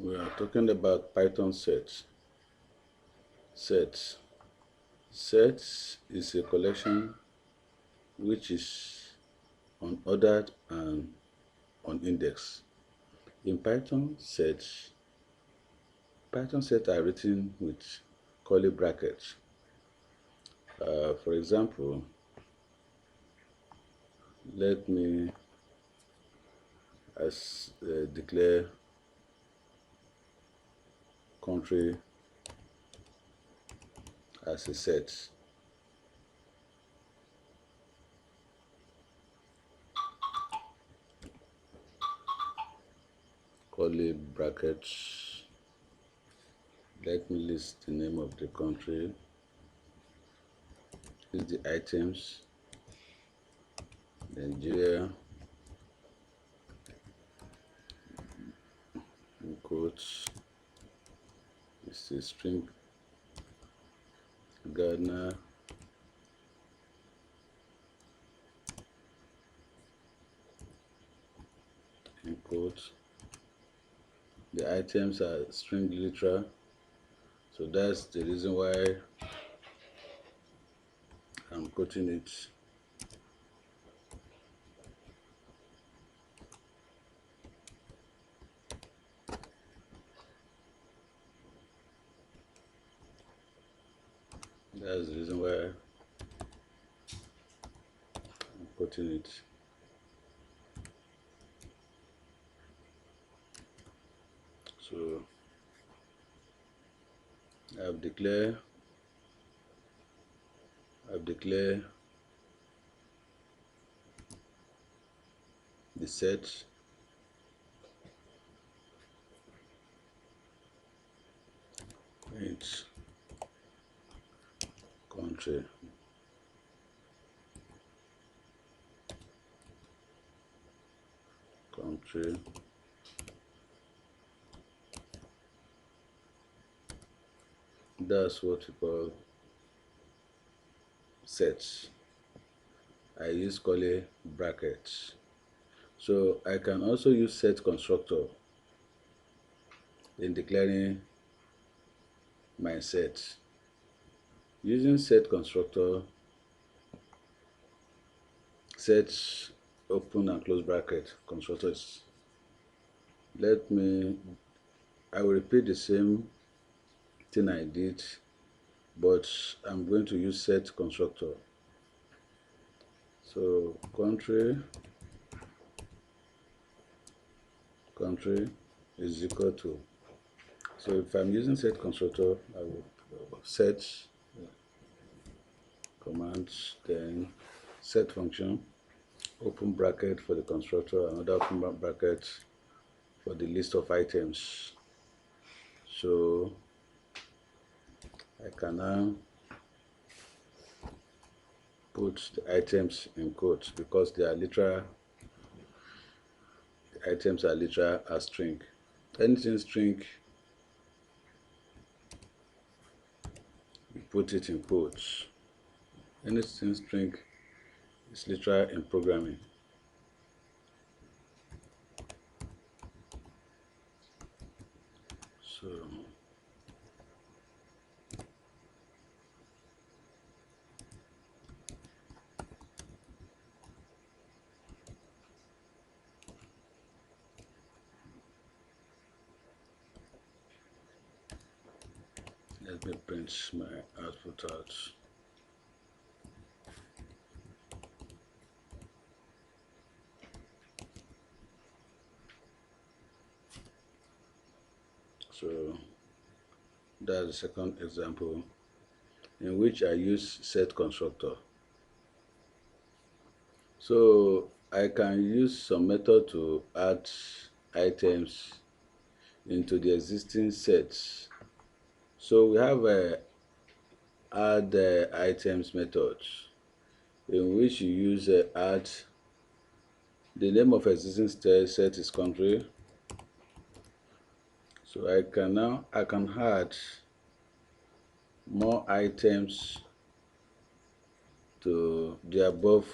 We are talking about Python sets. Sets is a collection which is unordered and unindexed. In Python sets are written with curly brackets. For example, let me declare country as a set. Curly brackets. Let me list the name of the country. Is the items. Nigeria. In quotes. It's a string. Ghana. In quotes. The items are string literal, so that's the reason why I'm quoting it. That's the reason why I'm quoting it. So I've declared the set int country that's what we call sets. I use curly brackets. So I can also use set constructor in declaring my set. Using set constructor, set open and close bracket constructors. I will repeat the same thing I did, but I'm going to use set constructor. So country is equal to, so if I'm using set constructor, I will set command, then set function, open bracket for the constructor, another open bracket for the list of items. So I can now put the items in quotes because they are literal. The items are literal as string. Anything string, you put it in quotes. Anything string is literal in programming. So let me print my output out. So that's the second example in which I use set constructor. So I can use some method to add items into the existing sets. So we have a add items method in which you use add. The name of existing set is country. So I can add more items to the above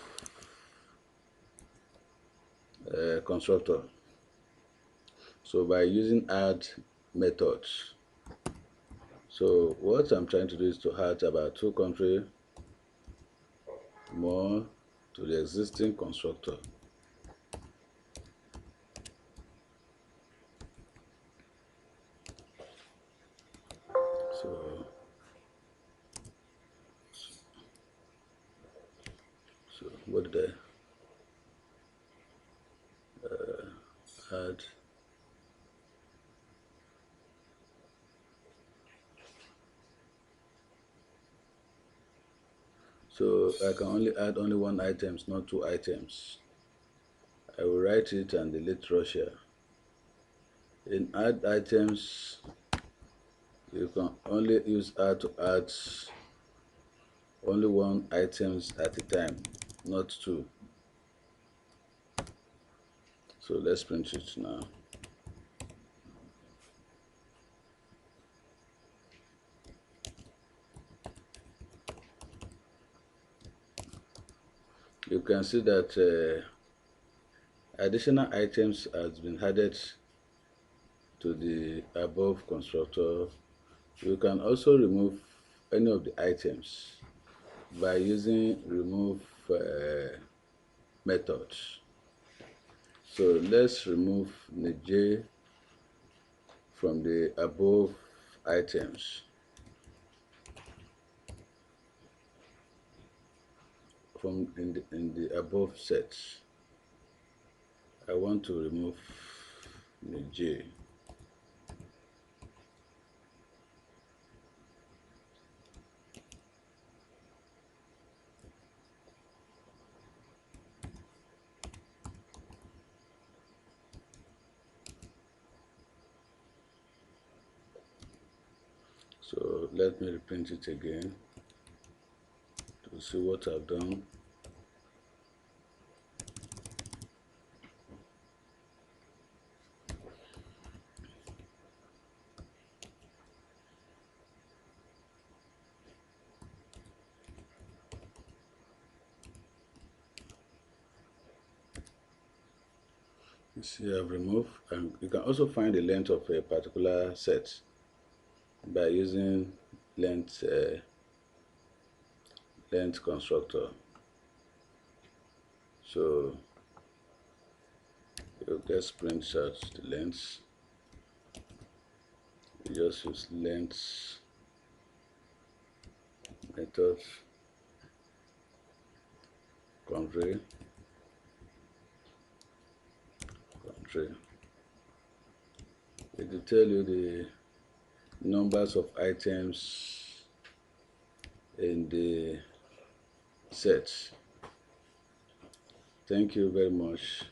constructor. So by using add methods. So what I'm trying to do is to add about 2 country more to the existing constructor. So, what did I add? So I can only add only 1 items, not 2 items. I will write it and delete Russia. In add items, you can only use add to add only 1 items at a time, not 2. So let's print it now. You can see that additional items has been added to the above constructor. You can also remove any of the items by using remove method. So let's remove the J from the above items. From in the above sets, I want to remove the J. So let me reprint it again to see what I've done. You see I've removed, and you can also find the length of a particular set by using length constructor. So you just print out the length. You just use length method, country. It will tell you the numbers of items in the set. Thank you very much.